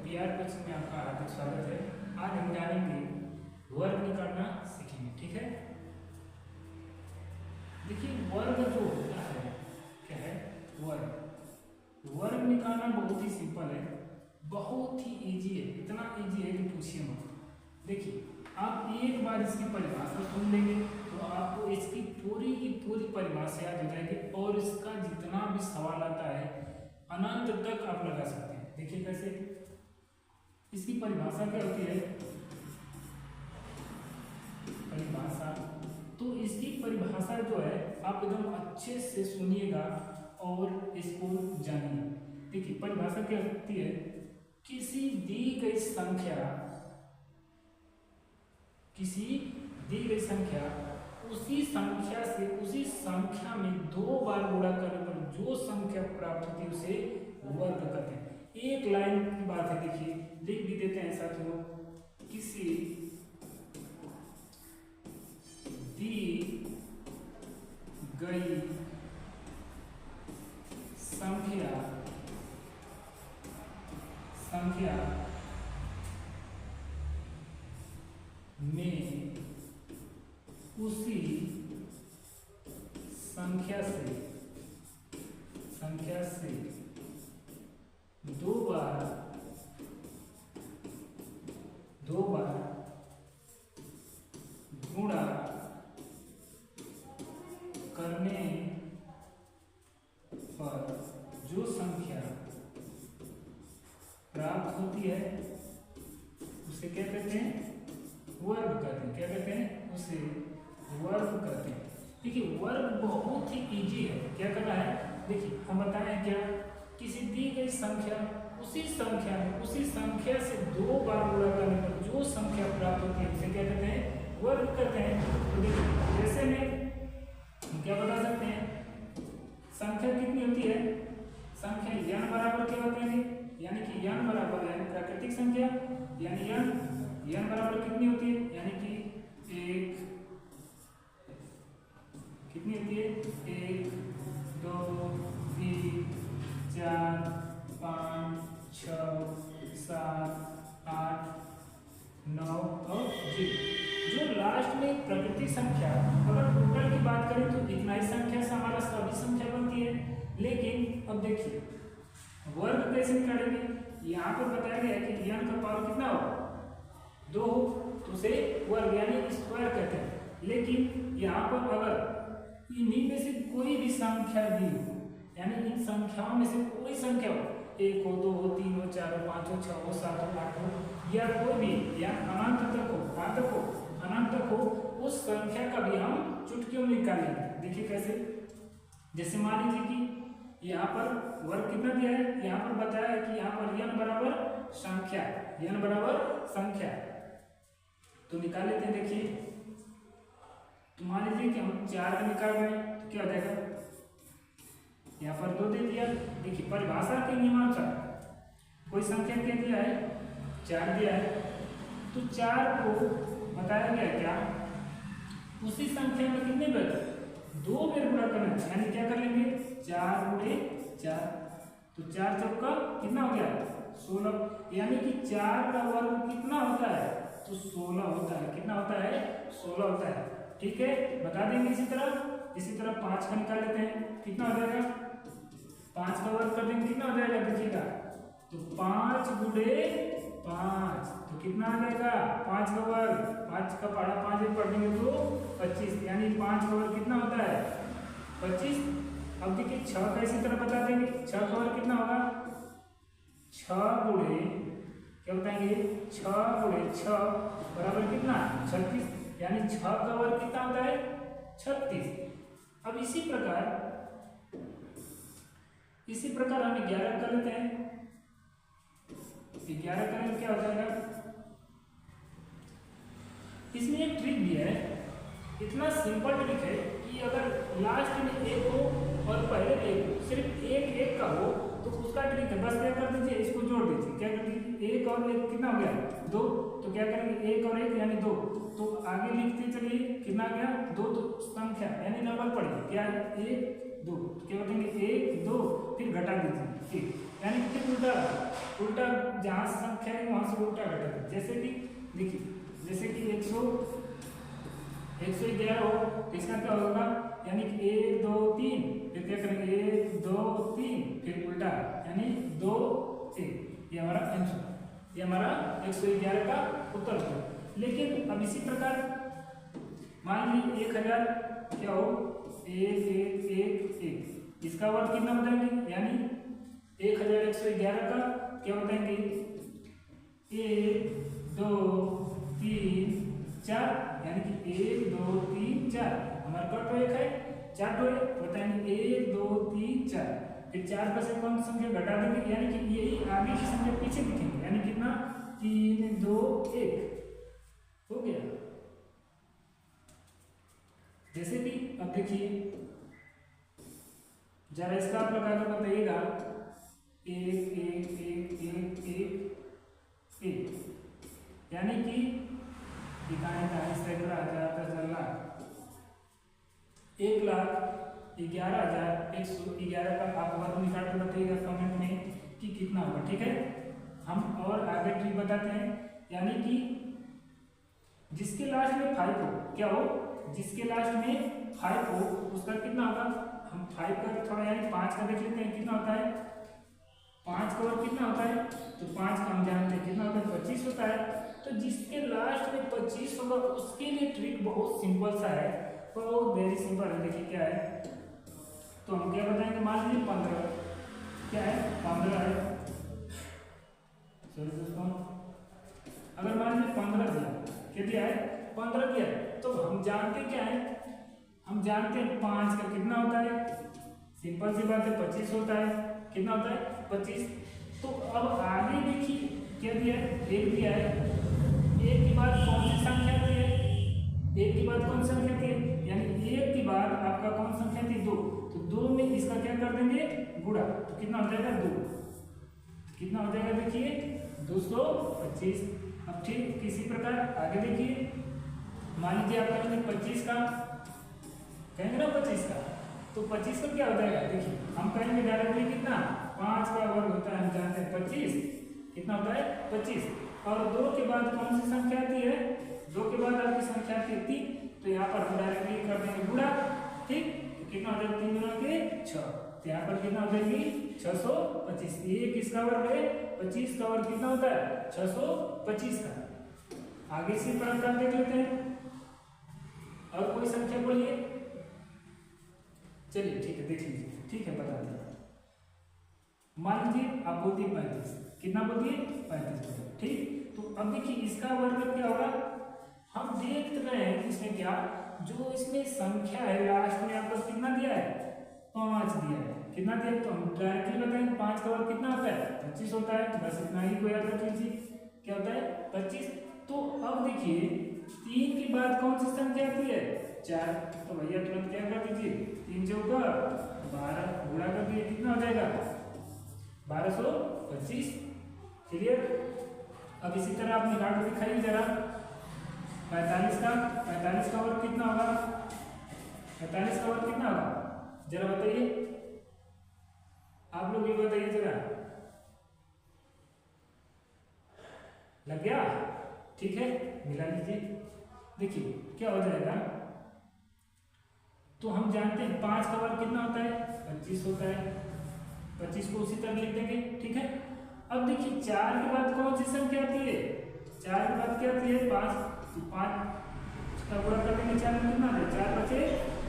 PR coaching में आपका हार्दिक स्वागत है। आज हम जानेंगे वर्ग निकालना सीखेंगे, ठीक है। देखिए वर्ग जो होता है क्या है, वर्ग निकालना बहुत ही सिंपल है, बहुत ही इजी है, इतना इजी है कि पूछिए मत। देखिए आप एक बार इसकी परिभाषा सुन लेंगे तो आपको इसकी पूरी की पूरी परिभाषा याद हो जाएगी और इसका जितना भी सवाल आता है अनंत तक आप लगा सकते हैं। देखिए कैसे, इसकी परिभाषा क्या होती है, परिभाषा। तो इसकी परिभाषा जो है आप एकदम अच्छे से सुनिएगा और इसको जानिए। देखिए परिभाषा क्या होती है, किसी दी गई संख्या, किसी दी गई संख्या उसी संख्या से उसी संख्या में 2 बार गुणा करने पर जो संख्या प्राप्त होती है उसे वर्ग कहते हैं। एक लाइन की बात है, देखिए लिख भी देते हैं साथियों, किसी दी गई संख्या में उसी संख्या से 2 बार गुणा करने पर जो संख्या प्राप्त होती है उसे क्या कहते हैं, वर्ग कहते हैं। क्या कहते हैं, उसे वर्ग कहते हैं। देखिए वर्ग बहुत ही इजी है, क्या करना है, देखिए हम बताएं क्या, किसी दी गई संख्या उसी संख्या से 2 बार गुणा करने पर जो संख्या प्राप्त होती है उसे क्या कहते हैं, वर्ग कहते हैं। तो देखिए जैसे में क्या बता सकते हैं, संख्या कितनी होती है, संख्या n बराबर क्या होते हैं, यानी कि n बराबर है प्राकृतिक संख्या, यानी n बराबर कितनी होती है, यानी कि 1 कितनी होती है, 1 2 3 4 5 6 7 8 9 और 0। जो लास्ट में प्राकृतिक संख्या, अगर टोटल की बात करें तो इतना ही संख्या से हमारा सभी संख्या बनती है। लेकिन अब देखिए वर्ग कैसे निकालेंगे, यहाँ पर बताया गया है कि n का पावर कितना हो, 2 हो तो उसे वर्ग यानी स्क्वायर कहते हैं। लेकिन यहाँ पर अगर इन्हीं में से कोई भी संख्या दी हो, यानी इन संख्याओं में से कोई संख्या हो, 1 हो 2 हो 3 हो 4 हो 5 हो 6 हो 7 हो 8 हो या कोई भी, या अनंत तक हो, उस संख्या का भी हम चुटकियों में निकाल लेंगे। देखिए कैसे, जैसे मान लीजिए कि यहाँ पर वर्ग कितना दिया है, यहाँ पर बताया है कि यहाँ पर n बराबर संख्या, तो निकाल लेते हैं। देखिए तो मान लीजिए कि हम 4 का निकाल रहे हैं तो क्या हो जाएगा, यहाँ पर 2 दे दिया। देखिए परिभाषा के नियमानुसार कोई संख्या क्या दिया है, 4 दिया है, तो 4 को बताया गया क्या, उसी संख्या में कितने बार 2 बार गुणा करना है, यानी क्या कर लेंगे 4 गुणे 4, तो 4 चौका कितना हो गया 16, यानी कि 4 का वर्ग कितना होता है, तो 16 होता है। कितना होता है, 16 होता है। ठीक है, बता देंगे। इसी तरह 5 का निकाल लेते हैं, कितना हो जाएगा, 5 का वर्ग कर देंगे, कितना हो जाएगा देखिएगा, तो 5 गुणे 5 तो कितना आ जाएगा, 5 का वर्ग, 5 का पढ़ा 5 में पढ़ देंगे तो 25, यानी 5 का वर्ग कितना होता है 25। अब देखिए 6 का इसी तरह बता देंगे, 6 का वर्ग कितना होगा, 6 गुणे क्या बताएंगे, 6 गुणे 6 बराबर कितना 36, यानी 6 का वर्ग कितना होता है 36। अब इसी प्रकार हम 11 कर लेते हैं, 11 करें तो क्या हो जाएगा, इसमें एक ट्रिक भी है, इतना सिंपल ट्रिक है कि अगर लास्ट में 1 हो और पहले 1 हो, सिर्फ 1 का हो तो उसका ट्रिक है, बस क्या कर दीजिए, इसको जोड़ दीजिए। क्या कर दीजिए, 1 और 1 कितना हो गया 2, तो क्या करेंगे 1 और 1 यानी 2, तो आगे लिखते चलिए कितना गया 2, तो संख्या यानी नंबर पढ़िए क्या, 1 2, तो क्या बताएंगे 1 2 फिर घटा दीजिए, ठीक, यानी कि फिर उल्टा जहाँ संख्या है वहाँ से उल्टा घटा दीजिए। जैसे कि देखिए, जैसे कि 111 हो तो इसका क्या होगा, यानी कि 1 2 3 फिर क्या करेंगे 1 2 3 फिर उल्टा, यानी 2 1, ये हमारा आंसर, ये हमारा 111 का उत्तर होगा। लेकिन अब इसी प्रकार मान लीजिए 1000 क्या हो 1 1 1 1, इसका वर्ग कितना बताएंगे, यानी 1111 का क्या बताएंगे 1 2 3 4, यानी कि 1 2 3 4, हमारा कट हो एक है 4 तो बताएंगे 1 2 3 4, फिर 4 पर से कौन सी संख्या घटा देंगे, यानी कि यही आगे की संख्या पीछे लिखेंगे, यानी कितना 3 2 1 हो गया। जैसे कि अब देखिए जरा इसका आप लगा कर बताइएगा 1 1 1 1 1 1, यानी कि इकाई का सैकड़ा हजार का चल रहा 1,11,111 का आप वर्ग निकाल कर बताइएगा कमेंट में कि कितना होगा, ठीक है। हम और आगे ट्रिक बताते हैं, यानी कि जिसके लास्ट में 5 हो, क्या हो जिसके लास्ट में 5 हो उसका कितना होगा, हम 5 का थोड़ा यानी 5 का देख लेते हैं कितना होता है, 5 का वर्ग कितना होता है, तो 5 का हम जानते हैं कितना होता है 25 होता है। तो जिसके लास्ट में 25 होगा उसके लिए ट्रिक बहुत सिंपल सा है, बहुत वेरी सिंपल है। देखिए क्या है, तो हम क्या बताएंगे, मान लीजिए 15 क्या है 15 है, सॉरी दोस्तों, अगर मान लीजिए 15 दिया, क्या दिया है 15 दिया, तो हम जानते क्या है, हम जानते हैं 5 का कितना होता है, सिंपल सी बात है 25 होता है, कितना होता है 25। तो अब आगे देखिए क्या दिया है, 1 दिया है, 1 के बाद कौन सी संख्या थी, 1 के बाद कौन सी संख्या थी, यानी 1 के बाद आपका कौन सी संख्या थी 2, तो 2 में इसका क्या कर देंगे गुणा, तो कितना हो जाएगा 2, कितना हो जाएगा देखिए 225। अब ठीक किसी प्रकार आगे देखिए, मान लीजिए आप कहेंगे 25 का, कहेंगे ना 25 का, तो 25 का क्या हो जाएगा, देखिए हम कहेंगे डायरेक्टली कितना 5 का वर्ग होता है, हम जानते हैं 25 कितना होता है 25, और 2 के बाद कौन सी संख्या आती है, 2 के बाद आपकी संख्या आती है 3, तो यहाँ पर हम डायरेक्टली कर देंगे गुणा, ठीक, तो कितना हो जाएगा 3 गुणा के 6, तो यहाँ पर कितना हो जाएगी 625, ये किसका वर्ग है 25 का वर्ग कितना होता है 625 का। आगे इसी प्रकार देख लेते हैं, और कोई संख्या बोलिए, चलिए ठीक है देख लीजिए, ठीक है बता दें, मान लीजिए आप बोलती 35, कितना बोलती है 35, ठीक। तो अब देखिए इसका वर्ग क्या होगा, हम देख रहे हैं कि इसमें क्या, जो इसमें संख्या है लास्ट में आपको कितना दिया है 5 दिया है, कितना दिया है, तो हम डायरेक्टली बताएंगे 5 का वर्ग कितना होता है 25 होता है, बस इतना ही को याद रख लीजिए क्या होता है 25। तो अब देखिए 3 के बाद कौन सी संख्या आती है 4, तो भैया तुरंत क्या कर दीजिए 3 चौका 12 गुणा कर दिए, कितना हो जाएगा 1225, क्लियर। अब इसी तरह आप निकाल कर दिखाइए जरा 45 का वर्ग कितना होगा, 45 का वर्ग कितना होगा जरा बताइए, आप लोग ये बताइए जरा, लग गया, ठीक है मिला लीजिए। देखिए क्या हो जाएगा, तो हम जानते हैं 5 का वर्ग कितना होता है 25 होता है, 25 को उसी तरह लिख देंगे, ठीक है। अब देखिए 4 के बाद कौन सी संख्या आती है, 4 के बाद क्या आती है 5, तो 5 का गुणा कर देंगे 4 में कितना है 4 बचे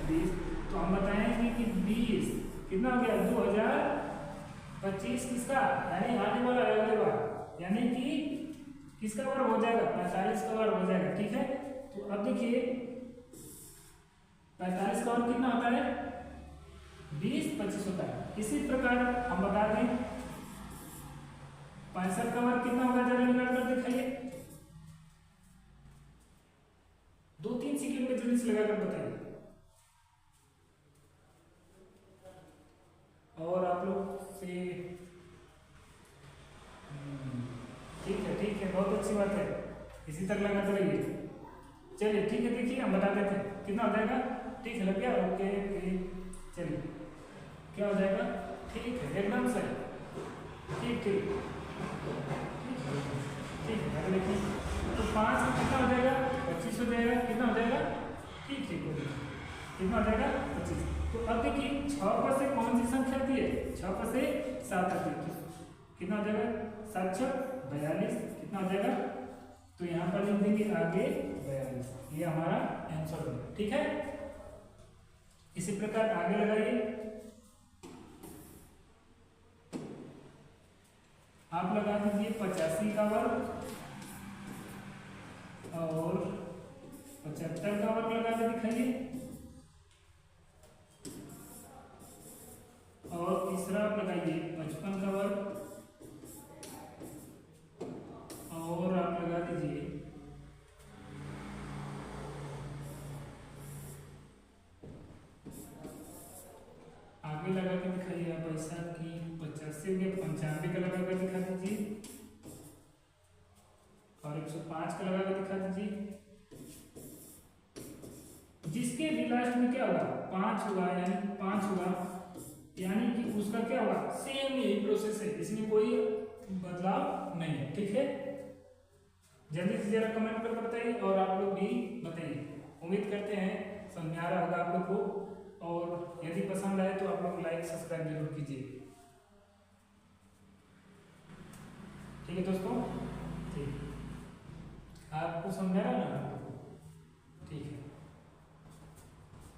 20, तो हम बताएंगे कि 20 कितना हो गया 2025 किसका, यानी आने वाला अगले बार, यानी कि किसका वर्ग हो जाएगा 45 का वर्ग हो जाएगा, ठीक है। तो अब देखिए 45 का वर्ग कितना होता है 20 25 होता है। इसी प्रकार हम बता दें 65 का वर्ग कितना होगा, जरा निकाल कर दिखाइए, 2-3 सेकंड में जल्दी से लगाकर बताइए। और आप लोग से ठीक है बहुत अच्छी बात है, इसी तरह लगाते रहिए। चलिए ठीक है, देखिए हम बता देते हैं कितना हो जाएगा, ठीक है लग गया, ओके चलिए क्या हो जाएगा, ठीक है एकदम सही, ठीक ठीक ठीक है। अगर देखिए तो 5 में कितना हो जाएगा, 25 हो जाएगा, कितना हो जाएगा, ठीक ठीक हो जाएगा, कितना हो जाएगा 25। तो अब देखिए 6 पर से कौन सी संख्या आती है, 6 पर से 7 आती है, कितना हो जाएगा, 7 6 42, कितना हो जाएगा, तो यहाँ पर लिख देंगे आगे 42, ये हमारा आंसर बनेगा, ठीक है। इसी प्रकार आगे लगाइए, आप लगा दीजिए 85 का वर्ग और 75 का वर्ग लगा के दिखाइए, और तीसरा आप लगाइए 55 का वर्ग, और आप लगा दीजिए आगे लगा के दिखाइए आप ऐसा कि 85 के 95 का लगा कर दिखा दीजिए, और 105 का लगा कर दिखा दीजिए। जिसके भी लास्ट में क्या होगा, 5 हुआ, यानी 5 हुआ, यानी कि उसका क्या होगा, सेम यही प्रोसेस है, इसमें कोई बदलाव नहीं है, ठीक है। जल्दी से जरा कमेंट कर बताइए, और आप लोग भी बताइए। उम्मीद करते हैं समझ आ रहा होगा आप लोग को, और यदि पसंद आए तो आप लोग लाइक सब्सक्राइब जरूर कीजिए, ठीक है दोस्तों, ठीक, आपको समझ आ रहा है ना, ठीक है।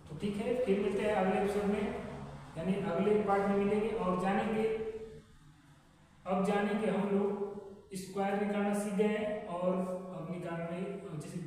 तो ठीक है, फिर मिलते हैं अगले एपिसोड में, यानी अगले पार्ट में मिलेंगे, और जानेंगे, अब जानेंगे हम लोग स्क्वायर निकालना सीख गए हैं, और अब निकालने जैसे